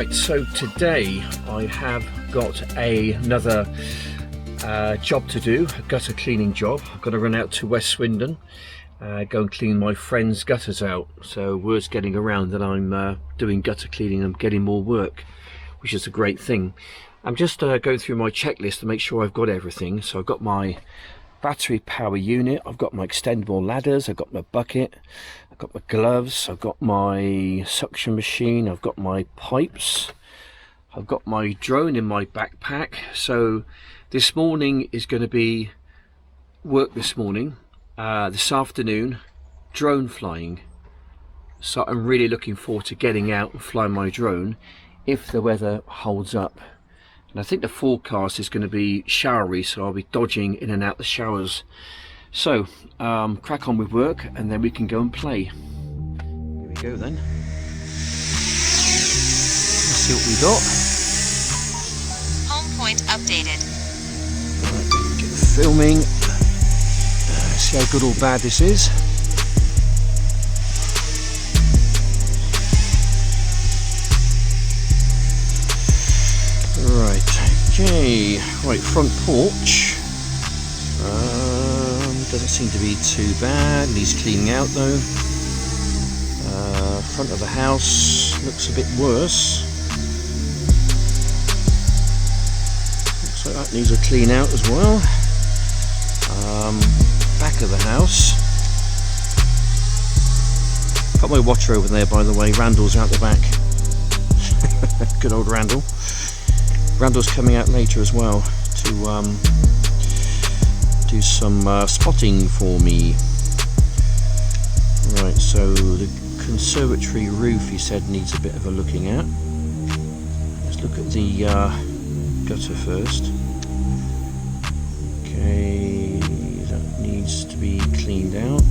Right, so today I have got another job to do, a gutter cleaning job. I've got to run out to West Swindon, go and clean my friend's gutters out. So word's getting around that I'm doing gutter cleaning and getting more work, which is a great thing. I'm just going through my checklist to make sure I've got everything. So I've got my battery power unit, I've got my extendable ladders, I've got my bucket, I've got my gloves, I've got my suction machine, I've got my pipes, I've got my drone in my backpack. So this morning is going to be work this morning, this afternoon drone flying. So I'm really looking forward to getting out and flying my drone if the weather holds up. And I think the forecast is going to be showery, so I'll be dodging in and out the showers. So crack on with work and then we can go and play. Here we go then. Let's see what we got. Home point updated. Right, get the filming. See how good or bad this is. Okay, right, front porch. Doesn't seem to be too bad. Needs cleaning out though. Front of the house looks a bit worse. Looks like that needs a clean out as well. Back of the house. Got my watcher over there, by the way. Randall's out the back. Good old Randall. Randall's coming out later as well to do some spotting for me. Right, so the conservatory roof, he said, needs a bit of a looking at. Let's look at the gutter first. Okay, that needs to be cleaned out.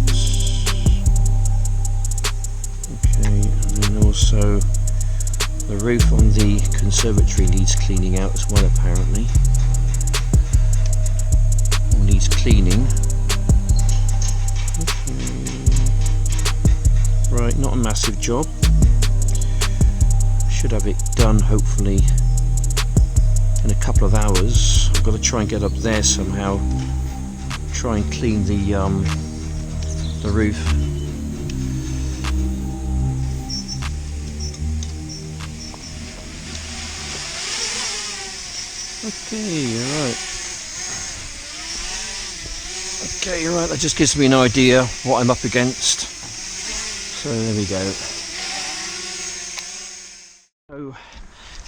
Okay, and then also the roof on the conservatory needs cleaning out as well, apparently. Or needs cleaning. Okay. Right, not a massive job. Should have it done hopefully in a couple of hours. I've got to try and get up there somehow. Try and clean the roof. Okay, right. Okay, right, that just gives me an idea what I'm up against. So there we go. So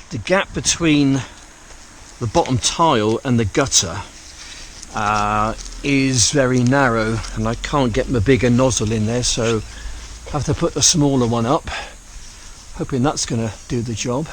the gap between the bottom tile and the gutter is very narrow, and I can't get my bigger nozzle in there, so I have to put the smaller one up, hoping that's going to do the job.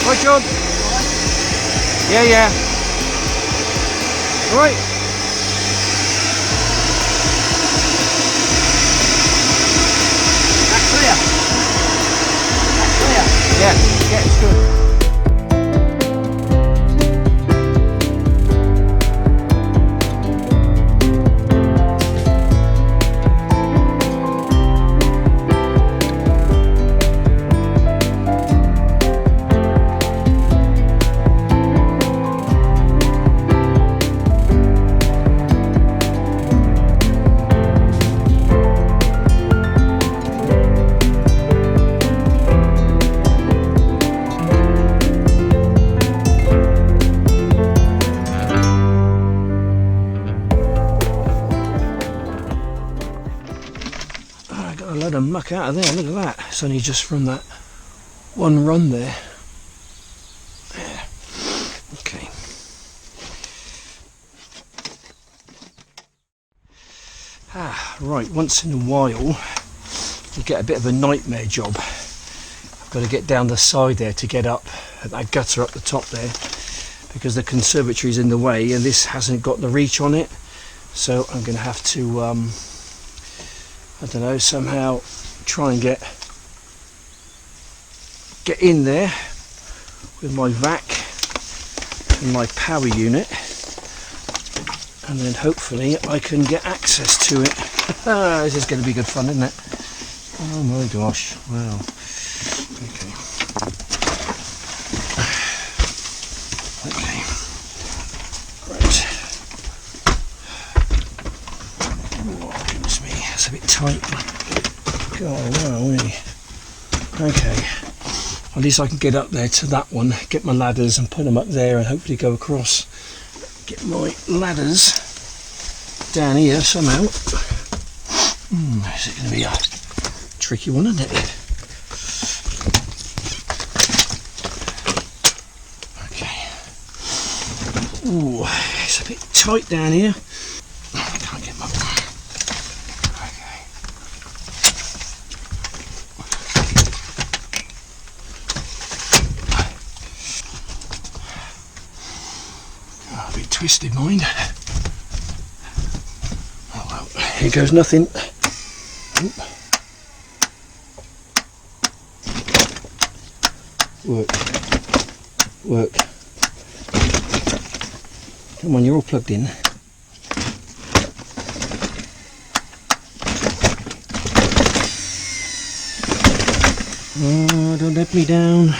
Right, John? Yeah. Right. That clear? Yeah, it's good. A load of muck out of there, look at that. It's only just from that one run there. Yeah. Okay. Right, once in a while you get a bit of a nightmare job. I've got to get down the side there to get up at that gutter up the top there, because the conservatory is in the way and this hasn't got the reach on it. So I'm going to have to, I don't know, somehow try and get in there with my vac and my power unit, and then hopefully I can get access to it. This is going to be good fun, isn't it? Oh my gosh, wow. Okay. Okay. Right. Oh, goodness me, that's a bit tight. God, where are we? Okay. At least I can get up there to that one, get my ladders and put them up there and hopefully go across. Get my ladders down here somehow. Is it going to be a tricky one, isn't it? Okay. Ooh, it's a bit tight down here. I can't get my... Okay. Oh, a bit twisted, mind. Oh well, here goes nothing. Oop. Work. Come on, you're all plugged in. Oh, don't let me down.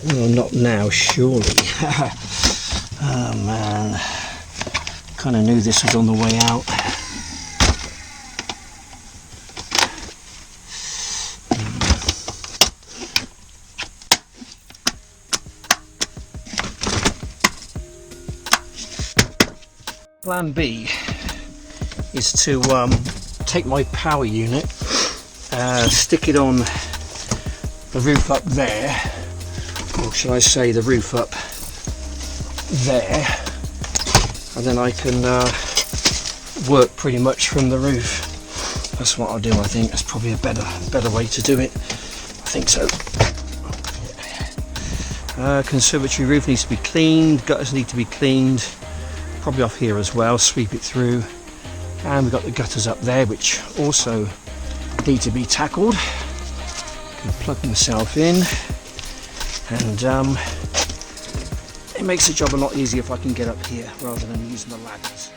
Well, not now, surely. Oh man, kind of knew this was on the way out. Plan B is to take my power unit, stick it on the roof up there, or shall I say the roof up there, and then I can work pretty much from the roof. That's what I'll do. I think that's probably a better way to do it. I think so. Conservatory roof needs to be cleaned, gutters need to be cleaned, probably off here as well, sweep it through, and we've got the gutters up there which also need to be tackled. Can plug myself in, and it makes the job a lot easier if I can get up here rather than using the ladders.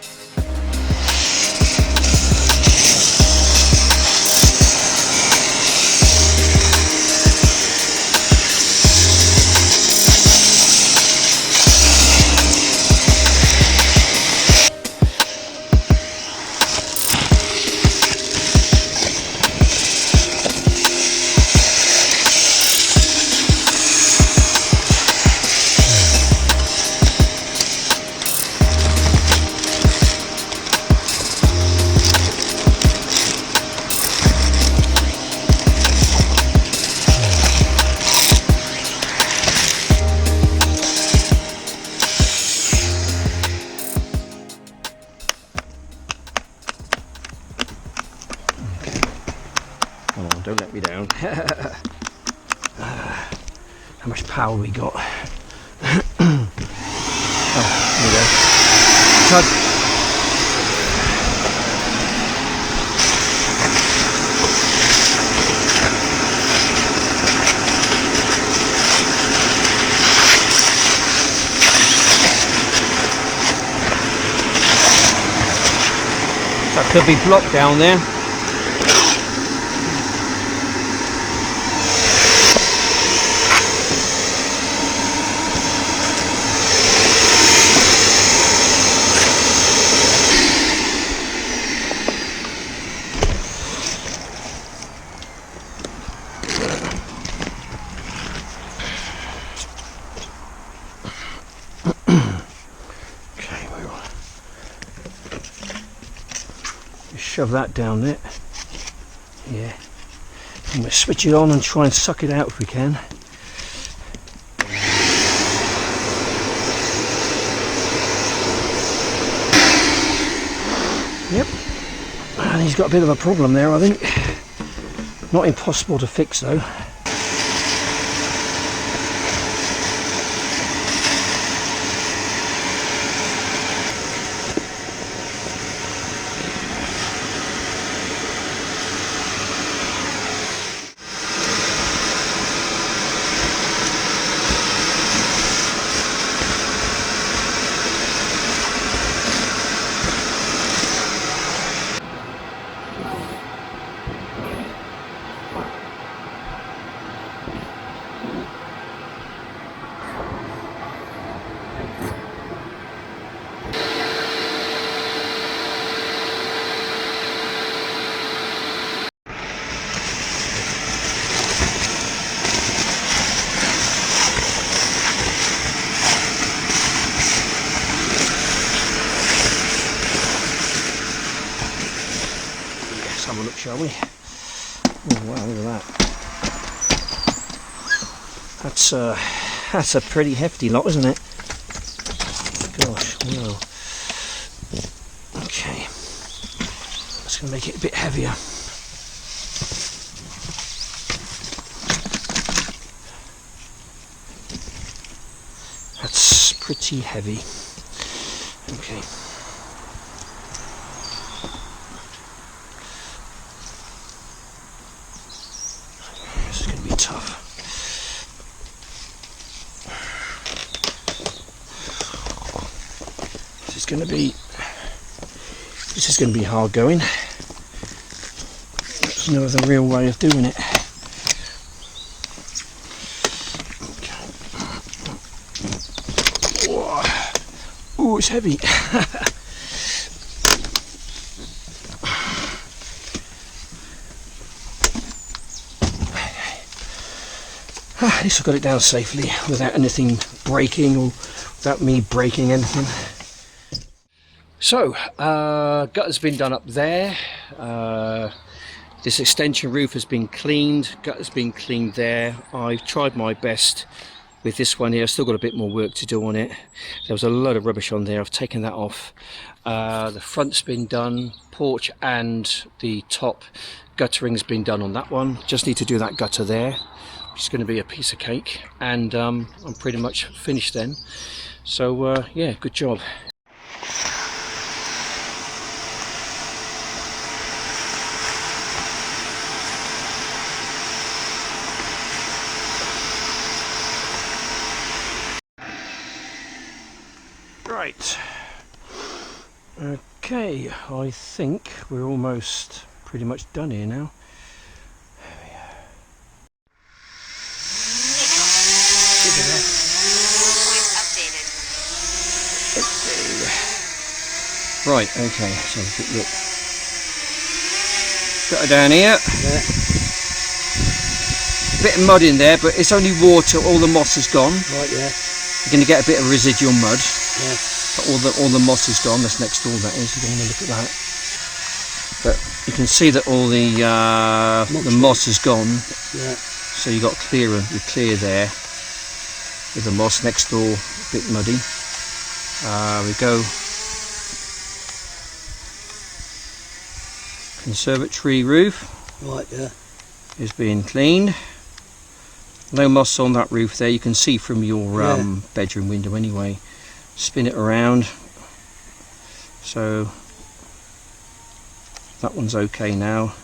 Come on, don't let me down. How much power we got? Oh, there we go. Tug. That could be blocked down there. Shove that down there. Yeah. And we'll switch it on and try and suck it out if we can. he's got a bit of a problem there, I think. Not impossible to fix though. Have a look, shall we? Oh wow, look at that. That's a pretty hefty lot, isn't it? Gosh, wow. Okay, that's going to make it a bit heavier. That's pretty heavy. Okay. This is going to be hard going. There's no other real way of doing it. Okay. Oh, it's heavy. At least I got it down safely without anything breaking or without me breaking anything. So, gutter's been done up there. This extension roof has been cleaned. Gutter's been cleaned there. I've tried my best with this one here. I've still got a bit more work to do on it. There was a lot of rubbish on there. I've taken that off. The front's been done. Porch and the top guttering's been done on that one. Just need to do that gutter there, which is going to be a piece of cake. And I'm pretty much finished then. So, yeah, good job. Right, okay, I think we're almost pretty much done here now. There we are. Right, okay, so look. Got her down here. Yeah. Bit of mud in there, but it's only water, all the moss is gone. Right, yeah. You're going to get a bit of residual mud. Yeah. But all the moss is gone. That's next door, that is. You don't want to look at that. But you can see that all the moss is gone. Yeah. So you got you're clear there with the moss. Next door, a bit muddy. We go. Conservatory roof. Right, yeah. Is being cleaned. No moss on that roof there. You can see from your bedroom window anyway. Spin it around. So that one's okay now.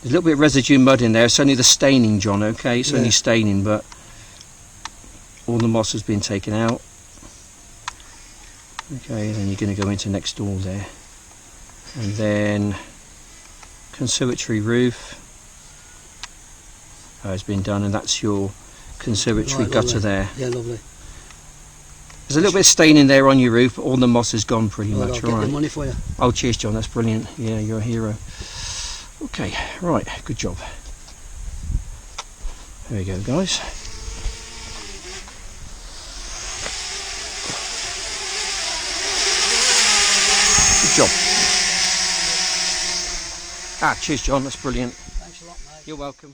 There's a little bit of residue mud in there. It's only the staining, John, okay? It's only staining, but all the moss has been taken out. Okay, then you're going to go into next door there. And then conservatory roof has been done, and that's your conservatory gutter there. Yeah, lovely. There's a little bit of staining there on your roof, but all the moss is gone pretty much. I'll get the money for you. Oh, cheers, John, that's brilliant. Yeah, you're a hero. Okay, right, good job. There we go, guys. Good job. Cheers, John, that's brilliant. Thanks a lot, mate. You're welcome.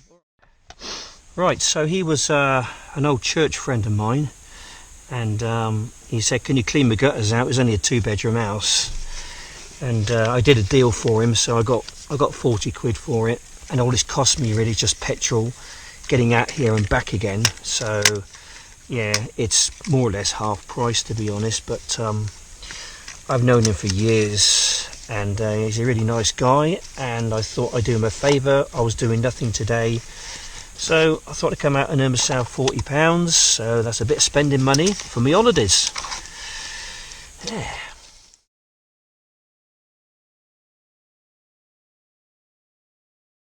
Right, so he was an old church friend of mine, and he said, can you clean my gutters out? It was only a 2-bedroom house, and I did a deal for him, so I got 40 quid for it, and all this cost me really just petrol getting out here and back again. So yeah, it's more or less half price, to be honest, but I've known him for years, and he's a really nice guy, and I thought I'd do him a favour. I was doing nothing today, so I thought I'd come out and earn myself £40, so that's a bit of spending money for me holidays. Yeah.